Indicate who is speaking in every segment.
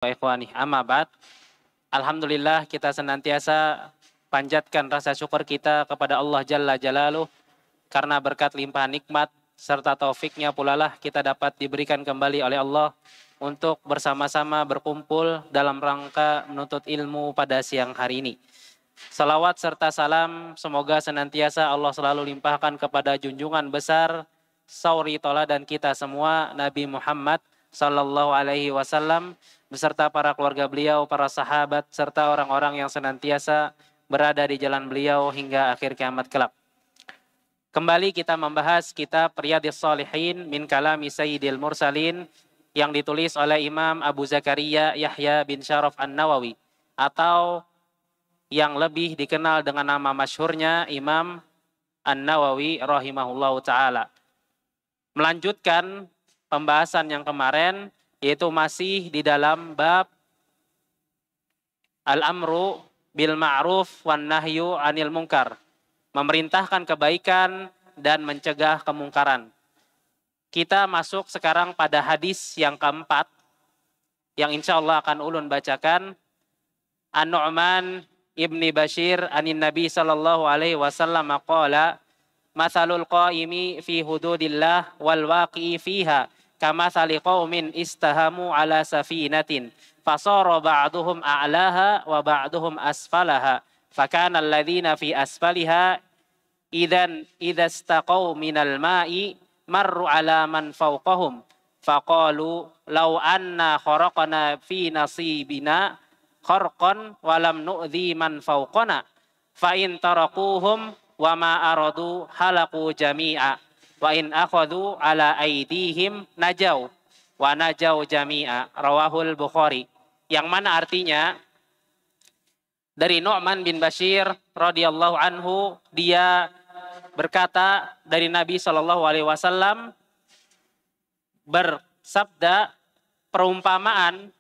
Speaker 1: Wa ikhwani, amma ba'd. Alhamdulillah kita senantiasa panjatkan rasa syukur kita kepada Allah Jalla Jalaluh karena berkat limpahan nikmat serta taufiknya pula lah kita dapat diberikan kembali oleh Allah untuk bersama-sama berkumpul dalam rangka menuntut ilmu pada siang hari ini. Salawat serta salam semoga senantiasa Allah selalu limpahkan kepada junjungan besar sauri toladan kita semua Nabi Muhammad sallallahu alaihi wasallam beserta para keluarga beliau, para sahabat serta orang-orang yang senantiasa berada di jalan beliau hingga akhir kiamat kelak. Kembali kita membahas kitab Riyadhis Shalihin min kalami Sayyidil Mursalin yang ditulis oleh Imam Abu Zakaria Yahya bin Syaraf An-Nawawi atau yang lebih dikenal dengan nama masyhurnya Imam An-Nawawi rahimahullahu taala. Melanjutkan pembahasan yang kemarin, yaitu masih di dalam bab al-amru bil ma'ruf wan nahyu anil munkar, memerintahkan kebaikan dan mencegah kemungkaran. Kita masuk sekarang pada hadis yang keempat yang insya Allah akan ulun bacakan. An-Nu'man ibni Bashir anin Nabi sallallahu alaihi wasallam qala mathalul qaimi fi hududillah wal waqi'i fiha kamathali qaumin istahamu ala safinatin fasara ba'duhum a'laha wa ba'duhum asfalaha fakana alladhina fi asfaliha idza istaqaw minal ma'i marru ala man fawqahum faqalu law anna kharaqna fi nasibina kharqan wa lam nu'dhi man fawqana fa in tarakuhum wa ma aradu halaqu jami'a wa in akhadhu ala aidihim najau wa najau jami'a, rawahul Bukhari. Yang mana artinya dari Nu'man bin Bashir radhiyallahu anhu, dia berkata dari Nabi sallallahu alaihi wasallam bersabda, perumpamaan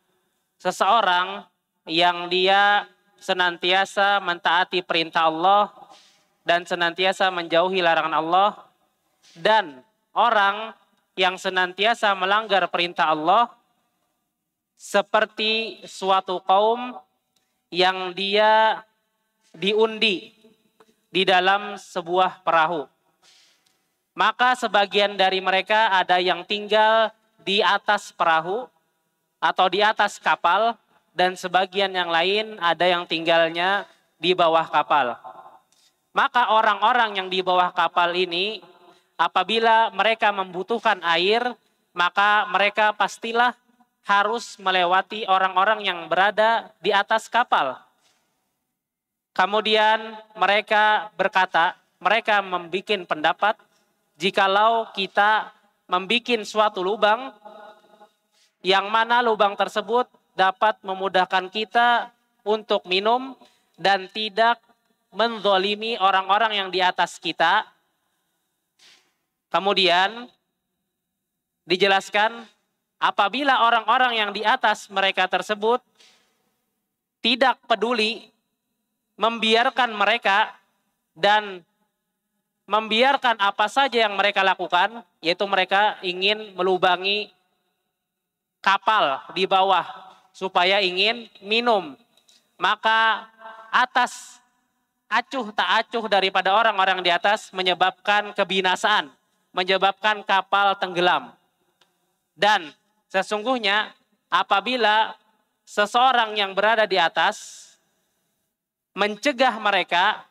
Speaker 1: seseorang yang dia senantiasa mentaati perintah Allah dan senantiasa menjauhi larangan Allah, dan orang yang senantiasa melanggar perintah Allah seperti suatu kaum yang dia diundi di dalam sebuah perahu. Maka sebagian dari mereka ada yang tinggal di atas perahu atau di atas kapal, dan sebagian yang lain ada yang tinggalnya di bawah kapal. Maka orang-orang yang di bawah kapal ini, apabila mereka membutuhkan air, maka mereka pastilah harus melewati orang-orang yang berada di atas kapal. Kemudian mereka berkata, mereka membuat pendapat, jikalau kita membuat suatu lubang, yang mana lubang tersebut dapat memudahkan kita untuk minum dan tidak menzalimi orang-orang yang di atas kita. Kemudian dijelaskan, apabila orang-orang yang di atas mereka tersebut tidak peduli, membiarkan mereka dan membiarkan apa saja yang mereka lakukan, yaitu mereka ingin melubangi kapal di bawah supaya ingin minum, maka atas acuh tak acuh daripada orang-orang di atas menyebabkan kebinasaan, menyebabkan kapal tenggelam. Dan sesungguhnya apabila seseorang yang berada di atas mencegah mereka,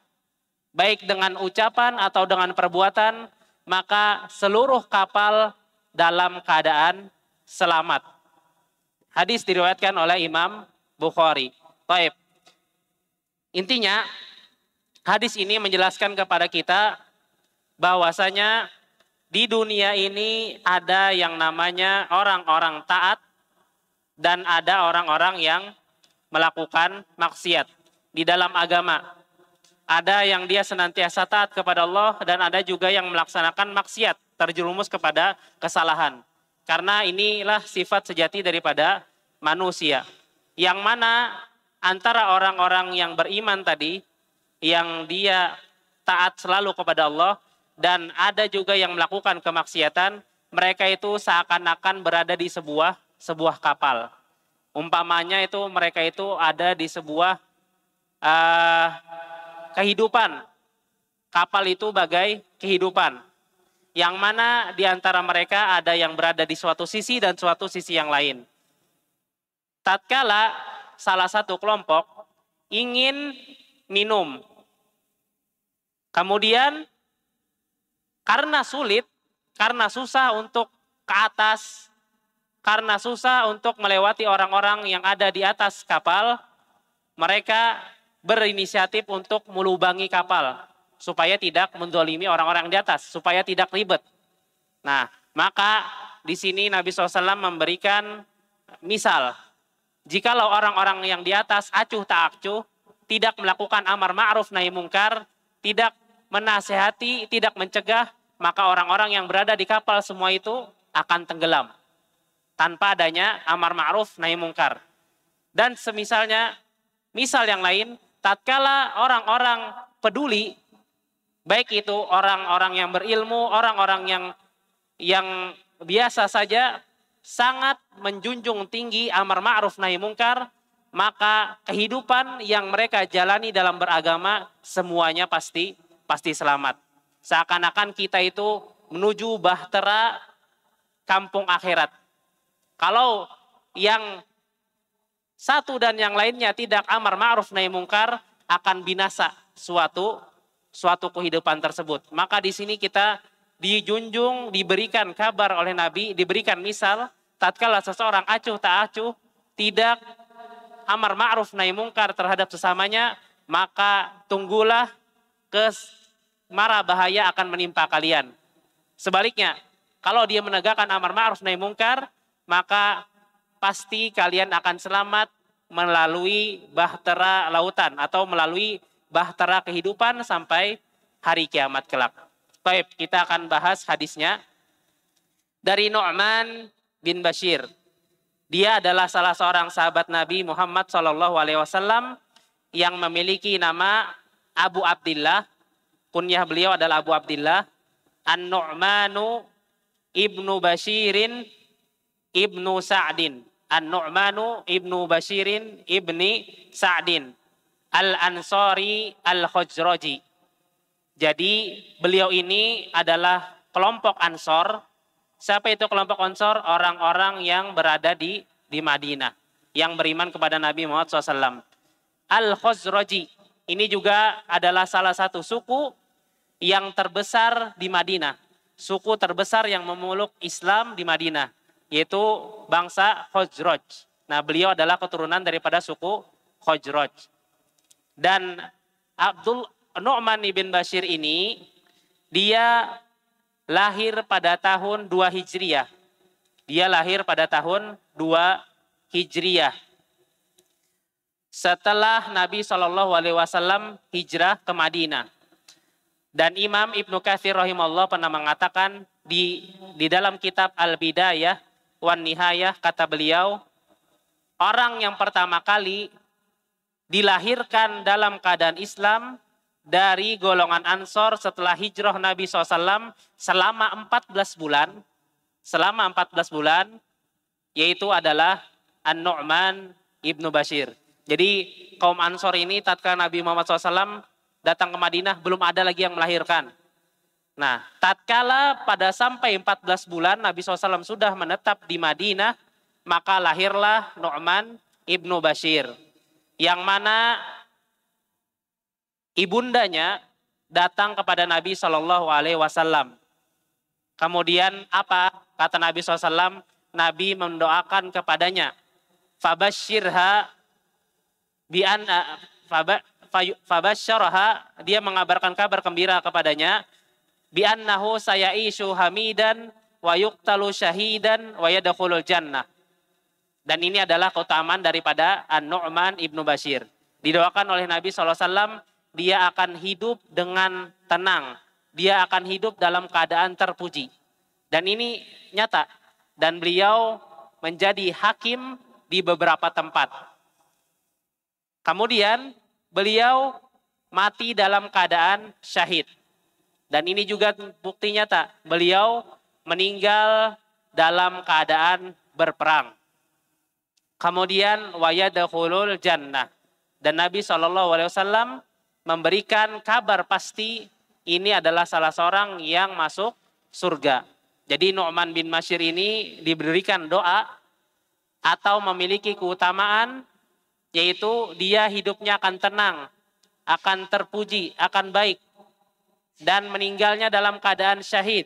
Speaker 1: baik dengan ucapan atau dengan perbuatan, maka seluruh kapal dalam keadaan selamat. Hadis diriwayatkan oleh Imam Bukhari. Baik. Intinya, hadis ini menjelaskan kepada kita bahwasanya di dunia ini ada yang namanya orang-orang taat dan ada orang-orang yang melakukan maksiat di dalam agama. Ada yang dia senantiasa taat kepada Allah dan ada juga yang melaksanakan maksiat, terjerumus kepada kesalahan. Karena inilah sifat sejati daripada manusia. Yang mana antara orang-orang yang beriman tadi, yang dia taat selalu kepada Allah, dan ada juga yang melakukan kemaksiatan, mereka itu seakan-akan berada di sebuah kapal. Umpamanya itu mereka itu ada di sebuah kehidupan. Kapal itu bagai kehidupan. Yang mana di antara mereka ada yang berada di suatu sisi dan suatu sisi yang lain. Tatkala salah satu kelompok ingin minum, kemudian karena sulit, karena susah untuk ke atas, karena susah untuk melewati orang-orang yang ada di atas kapal, mereka berinisiatif untuk melubangi kapal supaya tidak mendolimi orang-orang di atas, supaya tidak ribet. Nah, maka di sini Nabi SAW memberikan misal, jikalau orang-orang yang di atas acuh tak acuh, tidak melakukan amar ma'ruf nahi mungkar, tidak menasehati, tidak mencegah, maka orang-orang yang berada di kapal semua itu akan tenggelam tanpa adanya amar ma'ruf nahi mungkar. Dan semisalnya, misal yang lain, tatkala orang-orang peduli, baik itu orang-orang yang berilmu, orang-orang yang biasa saja, sangat menjunjung tinggi amar ma'ruf nahi mungkar, maka kehidupan yang mereka jalani dalam beragama semuanya pasti selamat. Seakan-akan kita itu menuju bahtera kampung akhirat. Kalau yang satu dan yang lainnya tidak amar ma'ruf nahi mungkar, akan binasa suatu kehidupan tersebut. Maka di sini kita dijunjung, diberikan kabar oleh Nabi, diberikan misal, tatkala seseorang acuh tak acuh, tidak amar ma'ruf nahi mungkar terhadap sesamanya, maka tunggulah mara bahaya akan menimpa kalian. Sebaliknya, kalau dia menegakkan amar ma'ruf nahi mungkar, maka pasti kalian akan selamat melalui bahtera lautan atau melalui bahtera kehidupan sampai hari kiamat kelak. Baik, kita akan bahas hadisnya dari Nu'man bin Bashir. Dia adalah salah seorang sahabat Nabi Muhammad SAW yang memiliki nama Abu Abdillah. Kunyah beliau adalah Abu Abdillah. An-Nu'manu ibnu Bashirin ibnu Sa'din. An-Nu'manu ibnu Bashirin ibni Sa'din. Al-Ansari al-Khajraji. Jadi beliau ini adalah kelompok Ansor. Siapa itu kelompok Ansor? Orang-orang yang berada di Madinah, yang beriman kepada Nabi Muhammad SAW. Al-Khajraji ini juga adalah salah satu suku yang terbesar di Madinah. Suku terbesar yang memeluk Islam di Madinah, yaitu bangsa Khajraj. Nah, beliau adalah keturunan daripada suku Khajraj. Dan Nu'man bin Bashir ini, dia lahir pada tahun 2 Hijriah. Dia lahir pada tahun 2 Hijriah. Setelah Nabi SAW hijrah ke Madinah. Dan Imam Ibnu Katsir rahimahullah pernah mengatakan di dalam kitab Al-Bidayah wan Nihayah, kata beliau, orang yang pertama kali dilahirkan dalam keadaan Islam dari golongan Ansor setelah hijrah Nabi SAW selama 14 bulan. Selama 14 bulan, yaitu adalah An-Nu'man ibnu Bashir. Jadi kaum Ansor ini tatkala Nabi Muhammad SAW datang ke Madinah, belum ada lagi yang melahirkan. Nah, tatkala pada sampai 14 bulan Nabi SAW sudah menetap di Madinah, maka lahirlah Nu'man ibnu Bashir. Yang mana ibundanya datang kepada Nabi SAW. Kemudian apa kata Nabi SAW? Nabi mendoakan kepadanya, Fabashirha Fabasyaraha, dia mengabarkan kabar gembira kepadanya, bi'annahu sayaishu hamidan wa yuqtalu syahidan wa yadkhulul jannah. Dan ini adalah keutamaan daripada An-Nu'man ibnu Bashir. Didoakan oleh Nabi SAW, dia akan hidup dengan tenang. Dia akan hidup dalam keadaan terpuji. Dan ini nyata. Dan beliau menjadi hakim di beberapa tempat. Kemudian beliau mati dalam keadaan syahid. Dan ini juga bukti nyata. Beliau meninggal dalam keadaan berperang. Kemudian wa yadkhulul jannah. Dan Nabi SAW memberikan kabar pasti ini adalah salah seorang yang masuk surga. Jadi Nu'man bin Bashir ini diberikan doa atau memiliki keutamaan, yaitu dia hidupnya akan tenang, akan terpuji, akan baik, dan meninggalnya dalam keadaan syahid,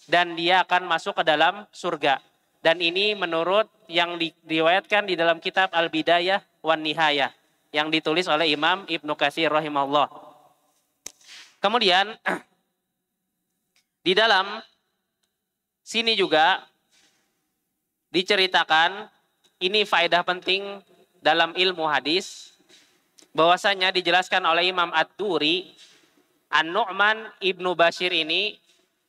Speaker 1: dan dia akan masuk ke dalam surga. Dan ini menurut yang diriwayatkan di dalam kitab Al-Bidayah wan Nihayah yang ditulis oleh Imam Ibnu Katsir rahimahullah. Kemudian di dalam sini juga diceritakan, ini faedah penting dalam ilmu hadis, bahwasanya dijelaskan oleh Imam Ad-Duri, An-Nu'man ibnu Bashir ini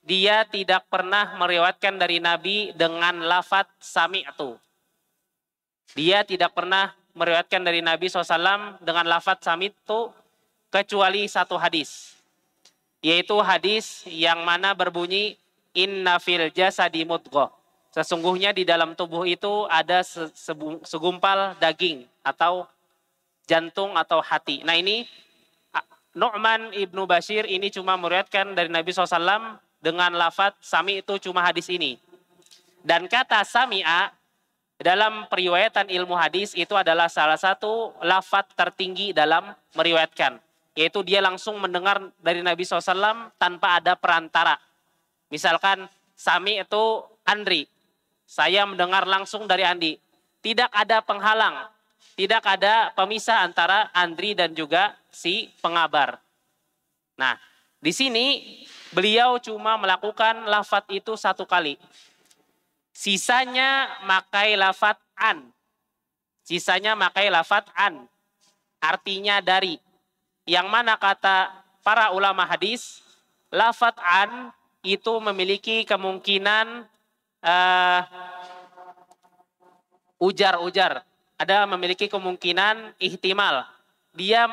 Speaker 1: dia tidak pernah meriwayatkan dari Nabi dengan lafadz sami'tu. Dia tidak pernah meriwayatkan dari Nabi SAW dengan lafadz sami'tu kecuali satu hadis, yaitu hadis yang mana berbunyi inna fil jasadi mudghah. Sesungguhnya di dalam tubuh itu ada segumpal daging atau jantung atau hati. Nah ini Nu'man ibnu Bashir ini cuma meriwayatkan dari Nabi SAW dengan lafadz sami itu cuma hadis ini. Dan kata sami'a dalam periwayatan ilmu hadis itu adalah salah satu lafadz tertinggi dalam meriwayatkan. Yaitu dia langsung mendengar dari Nabi SAW tanpa ada perantara. Misalkan sami itu Andri. Saya mendengar langsung dari Andi. Tidak ada penghalang. Tidak ada pemisah antara Andri dan juga si pengabar. Nah, di sini beliau cuma melakukan lafadz itu satu kali. Sisanya makai lafadz an. Sisanya makai lafadz an. Artinya dari. Yang mana kata para ulama hadis, lafadz an itu memiliki kemungkinan ujar-ujar. Ada memiliki kemungkinan ihtimal. Dia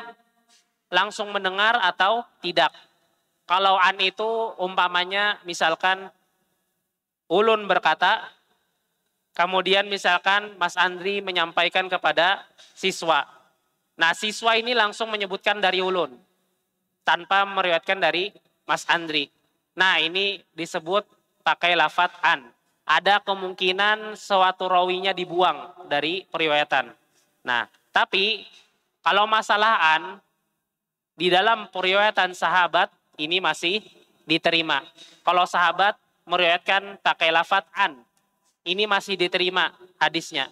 Speaker 1: langsung mendengar atau tidak. Kalau an itu umpamanya misalkan ulun berkata, kemudian misalkan Mas Andri menyampaikan kepada siswa. Nah siswa ini langsung menyebutkan dari ulun, tanpa meriwayatkan dari Mas Andri. Nah ini disebut pakai lafadz an. Ada kemungkinan suatu rawinya dibuang dari periwayatan. Nah tapi kalau masalah an, di dalam periwayatan sahabat ini masih diterima. Kalau sahabat meriwayatkan pakai lafadz an, ini masih diterima hadisnya.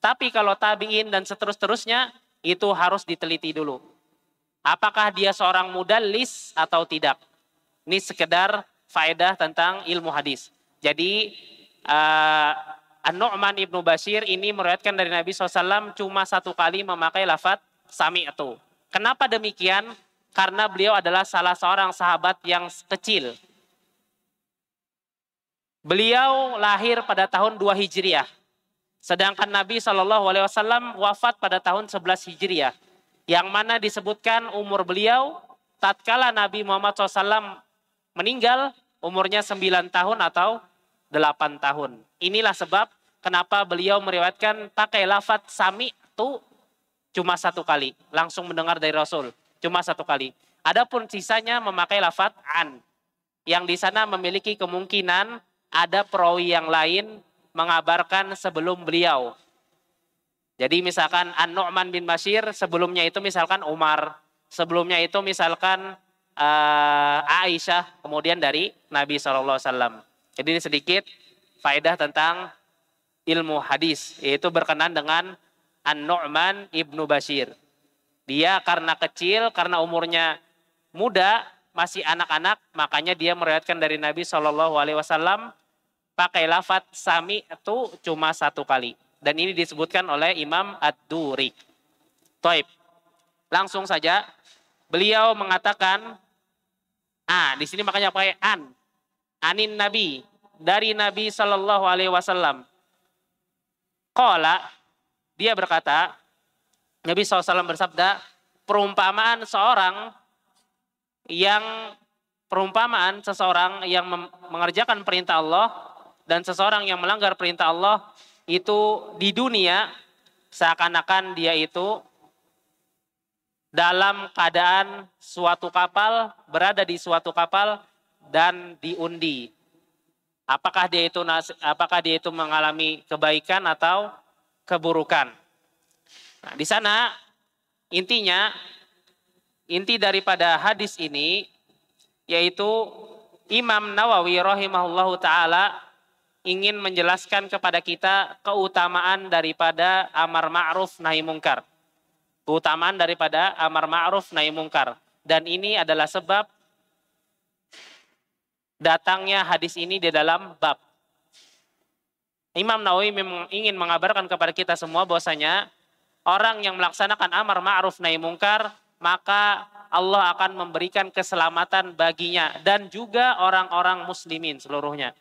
Speaker 1: Tapi kalau tabi'in dan seterusnya itu harus diteliti dulu. Apakah dia seorang mudallis atau tidak? Ini sekedar faedah tentang ilmu hadis. Jadi An-Nu'man ibnu Bashir ini meriwayatkan dari Nabi SAW cuma satu kali memakai lafadz sami'tu. Kenapa demikian? Karena beliau adalah salah seorang sahabat yang kecil. Beliau lahir pada tahun 2 Hijriah. Sedangkan Nabi SAW wafat pada tahun 11 Hijriah. Yang mana disebutkan umur beliau tatkala Nabi Muhammad SAW meninggal umurnya 9 tahun atau 8 tahun. Inilah sebab kenapa beliau meriwayatkan pakai lafadz sami'tu cuma satu kali. Langsung mendengar dari Rasul. Cuma satu kali. Adapun sisanya memakai lafadz an. Yang di sana memiliki kemungkinan ada perawi yang lain mengabarkan sebelum beliau. Jadi misalkan An-Nu'man bin Bashir sebelumnya itu misalkan Umar. Sebelumnya itu misalkan Aisyah. Kemudian dari Nabi SAW. Jadi ini sedikit faedah tentang ilmu hadis. Yaitu berkenan dengan An-Nu'man ibnu Bashir. Dia karena kecil, karena umurnya muda, masih anak-anak, makanya dia meriwayatkan dari Nabi SAW pakai lafadz sami itu cuma satu kali. Dan ini disebutkan oleh Imam Ad-Duri. Taib. Langsung saja, beliau mengatakan, di sini makanya pakai an. Anin Nabi, dari Nabi SAW. Qala, dia berkata, Nabi SAW bersabda, perumpamaan seseorang yang mengerjakan perintah Allah dan seseorang yang melanggar perintah Allah itu di dunia seakan-akan dia itu dalam keadaan suatu kapal, berada di suatu kapal dan diundi. Apakah dia itu mengalami kebaikan atau keburukan? Nah, di sana inti daripada hadis ini yaitu Imam Nawawi rahimahullahu taala ingin menjelaskan kepada kita keutamaan daripada amar ma'ruf nahi mungkar. Keutamaan daripada amar ma'ruf nahi mungkar. Dan ini adalah sebab datangnya hadis ini di dalam bab. Imam Nawawi memang ingin mengabarkan kepada kita semua bahwasanya orang yang melaksanakan amar ma'ruf nahi mungkar, maka Allah akan memberikan keselamatan baginya dan juga orang-orang muslimin seluruhnya.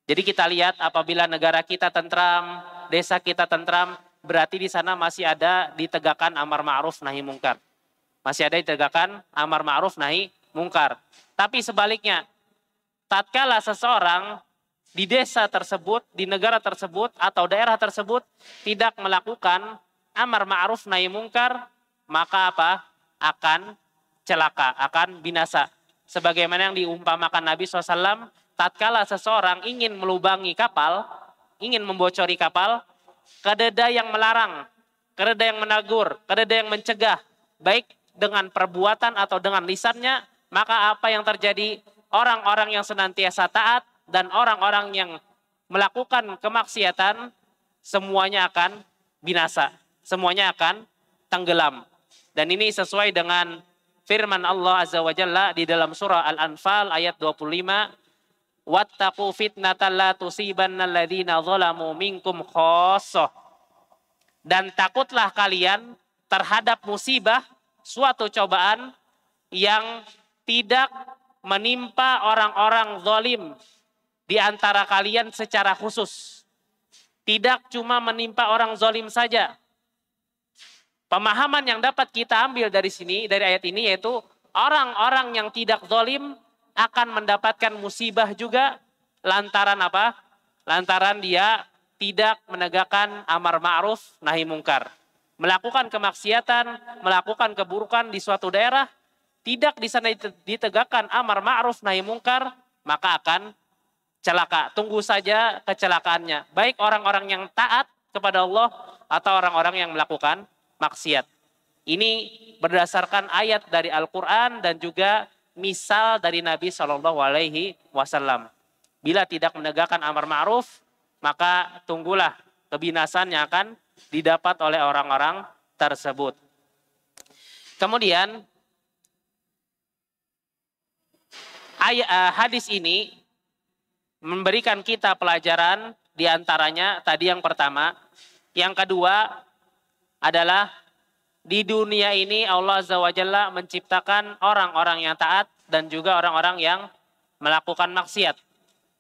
Speaker 1: Jadi kita lihat apabila negara kita tentram, desa kita tentram, berarti di sana masih ada ditegakkan amar ma'ruf nahi mungkar. Masih ada ditegakkan amar ma'ruf nahi mungkar. Tapi sebaliknya, tatkala seseorang di desa tersebut, di negara tersebut atau daerah tersebut tidak melakukan amar ma'ruf nahi mungkar, maka apa? Akan celaka, akan binasa. Sebagaimana yang diumpamakan Nabi SAW, tatkala seseorang ingin melubangi kapal, ingin membocori kapal, kadeda yang melarang, kadeda yang menegur, kadeda yang mencegah, baik dengan perbuatan atau dengan lisannya, maka apa yang terjadi? Orang-orang yang senantiasa taat dan orang-orang yang melakukan kemaksiatan, semuanya akan binasa, semuanya akan tenggelam. Dan ini sesuai dengan firman Allah Azza wa Jalla di dalam surah Al-Anfal ayat 25, wattaqu fitnatan la tusibanna alladziina zalamu minkum khassah. Dan takutlah kalian terhadap musibah, suatu cobaan yang tidak menimpa orang-orang zalim di antara kalian secara khusus. Tidak cuma menimpa orang zalim saja. Pemahaman yang dapat kita ambil dari sini, dari ayat ini, yaitu orang-orang yang tidak zalim akan mendapatkan musibah juga lantaran apa? Lantaran dia tidak menegakkan amar ma'ruf nahi mungkar. Melakukan kemaksiatan, melakukan keburukan di suatu daerah, tidak di sana ditegakkan amar ma'ruf nahi mungkar, maka akan celaka. Tunggu saja kecelakaannya. Baik orang-orang yang taat kepada Allah atau orang-orang yang melakukan maksiat. Ini berdasarkan ayat dari Al-Quran dan juga misal dari Nabi SAW. Bila tidak menegakkan amar ma'ruf, maka tunggulah kebinasan yang akan didapat oleh orang-orang tersebut. Kemudian hadis ini memberikan kita pelajaran, diantaranya tadi yang pertama. Yang kedua adalah di dunia ini Allah Azza wa Jalla menciptakan orang-orang yang taat dan juga orang-orang yang melakukan maksiat.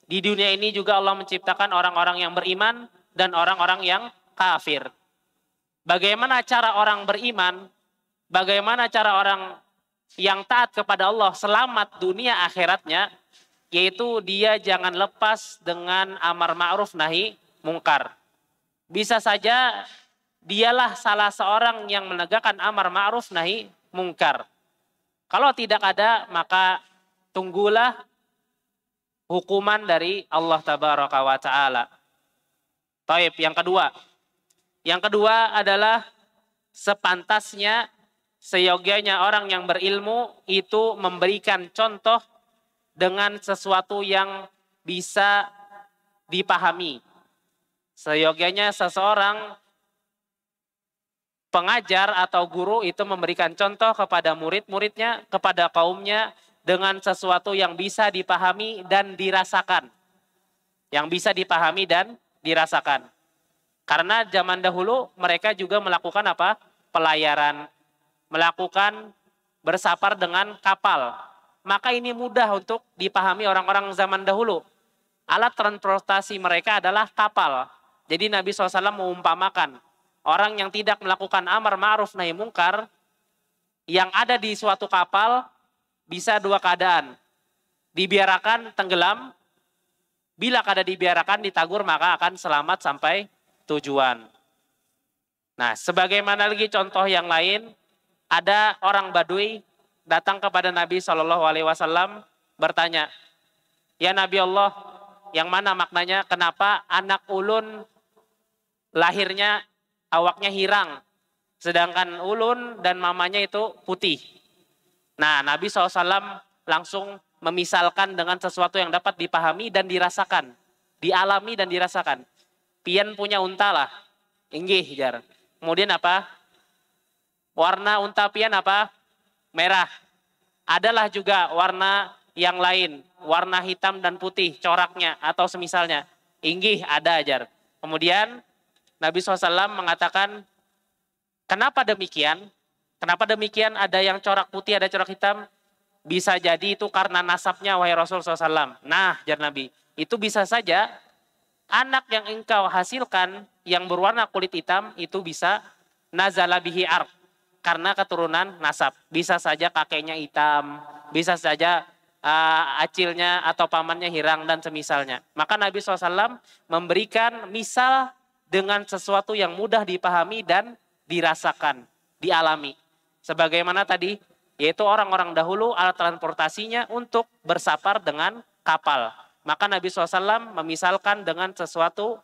Speaker 1: Di dunia ini juga Allah menciptakan orang-orang yang beriman dan orang-orang yang kafir. Bagaimana cara orang beriman, bagaimana cara orang yang taat kepada Allah selamat dunia akhiratnya, yaitu dia jangan lepas dengan amar ma'ruf nahi mungkar. Bisa saja dialah salah seorang yang menegakkan amar ma'ruf nahi mungkar. Kalau tidak ada, maka tunggulah hukuman dari Allah Tabaraka wa Ta'ala. Taib, yang kedua. Yang kedua adalah sepantasnya, seyogianya orang yang berilmu itu memberikan contoh dengan sesuatu yang bisa dipahami. Seyogianya seseorang pengajar atau guru itu memberikan contoh kepada murid-muridnya, kepada kaumnya dengan sesuatu yang bisa dipahami dan dirasakan. Yang bisa dipahami dan dirasakan. Karena zaman dahulu mereka juga melakukan apa? Pelayaran, melakukan bersafar dengan kapal. Maka ini mudah untuk dipahami orang-orang zaman dahulu. Alat transportasi mereka adalah kapal. Jadi Nabi SAW mengumpamakan orang yang tidak melakukan amar ma'ruf nahi mungkar yang ada di suatu kapal bisa dua keadaan. Dibiarkan tenggelam, bila kada dibiarkan ditagur maka akan selamat sampai tujuan. Nah, sebagaimana lagi contoh yang lain, ada orang Badui datang kepada Nabi Shallallahu Alaihi Wasallam bertanya, ya Nabi Allah, yang mana maknanya kenapa anak ulun lahirnya awaknya hirang, sedangkan ulun dan mamanya itu putih. Nah, Nabi SAW langsung memisalkan dengan sesuatu yang dapat dipahami dan dirasakan, dialami dan dirasakan. Pian punya unta lah, inggih jar. Kemudian apa? Warna unta pian apa? Merah. Adalah juga warna yang lain, warna hitam dan putih, coraknya atau semisalnya. Inggih ada ajar. Kemudian Nabi SAW mengatakan, kenapa demikian? Kenapa demikian? Ada yang corak putih, ada corak hitam. Bisa jadi itu karena nasabnya, wahai Rasul SAW. Nah, jar Nabi, itu bisa saja anak yang engkau hasilkan yang berwarna kulit hitam itu bisa nazala bihi arq, karena keturunan nasab. Bisa saja kakeknya hitam, bisa saja acilnya atau pamannya hirang dan semisalnya. Maka Nabi SAW memberikan misal dengan sesuatu yang mudah dipahami dan dirasakan, dialami. Sebagaimana tadi, yaitu orang-orang dahulu alat transportasinya untuk bersafar dengan kapal. Maka Nabi SAW memisalkan dengan sesuatu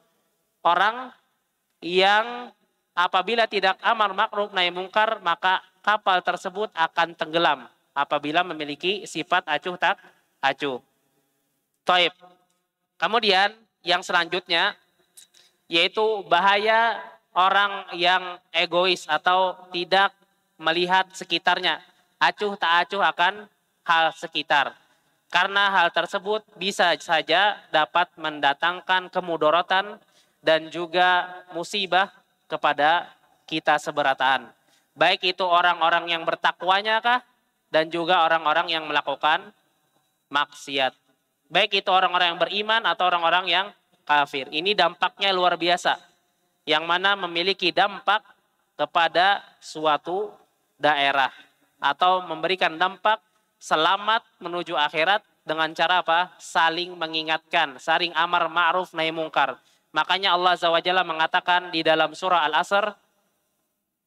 Speaker 1: orang yang apabila tidak amar ma'ruf nahi mungkar, maka kapal tersebut akan tenggelam apabila memiliki sifat acuh tak acuh. Taib. Kemudian yang selanjutnya yaitu bahaya orang yang egois atau tidak melihat sekitarnya, acuh tak acuh akan hal sekitar. Karena hal tersebut bisa saja dapat mendatangkan kemudorotan dan juga musibah kepada kita seberataan. Baik itu orang-orang yang bertakwanya kah, dan juga orang-orang yang melakukan maksiat. Baik itu orang-orang yang beriman atau orang-orang yang kafir. Ini dampaknya luar biasa, yang mana memiliki dampak kepada suatu daerah atau memberikan dampak selamat menuju akhirat dengan cara apa? Saling mengingatkan, saling amar ma'ruf nahi mungkar. Makanya Allah Azza wa Jalla mengatakan di dalam surah Al-Asr,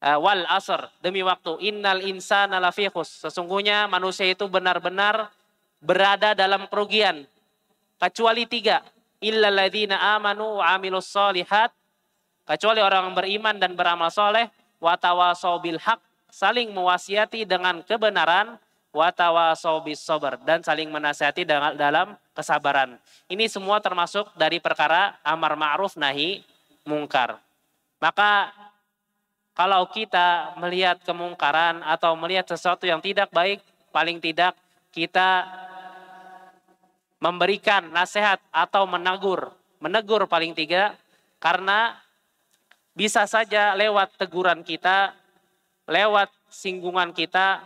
Speaker 1: wal asr, demi waktu, innal insana lafi khusr, sesungguhnya manusia itu benar-benar berada dalam kerugian kecuali 3, illal ladzina amanu wa amilus solihat, kecuali orang yang beriman dan beramal soleh, wa tawasau bil haq, saling mewasiati dengan kebenaran, wa tawasau bis sabr, dan saling menasihati dalam kesabaran. Ini semua termasuk dari perkara amar ma'ruf nahi mungkar. Maka kalau kita melihat kemungkaran atau melihat sesuatu yang tidak baik, paling tidak kita memberikan nasihat atau menegur paling tidak, karena bisa saja lewat teguran kita, lewat singgungan kita,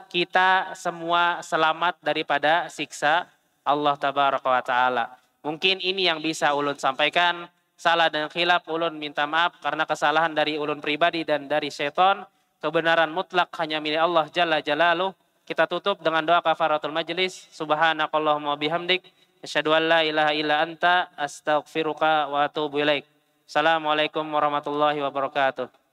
Speaker 1: kita semua selamat daripada siksa Allah Tabaraka wa Ta'ala. Mungkin ini yang bisa ulun sampaikan. Salah dan khilaf ulun minta maaf karena kesalahan dari ulun pribadi dan dari syaitan. Kebenaran mutlak hanya milik Allah Jalla Jalaluh. Kita tutup dengan doa kafaratul majlis. Subhanakallahumma bihamdik, asyhadu an la ilaha illa anta, astaghfiruka wa atubu ilaik. Assalamualaikum warahmatullahi wabarakatuh.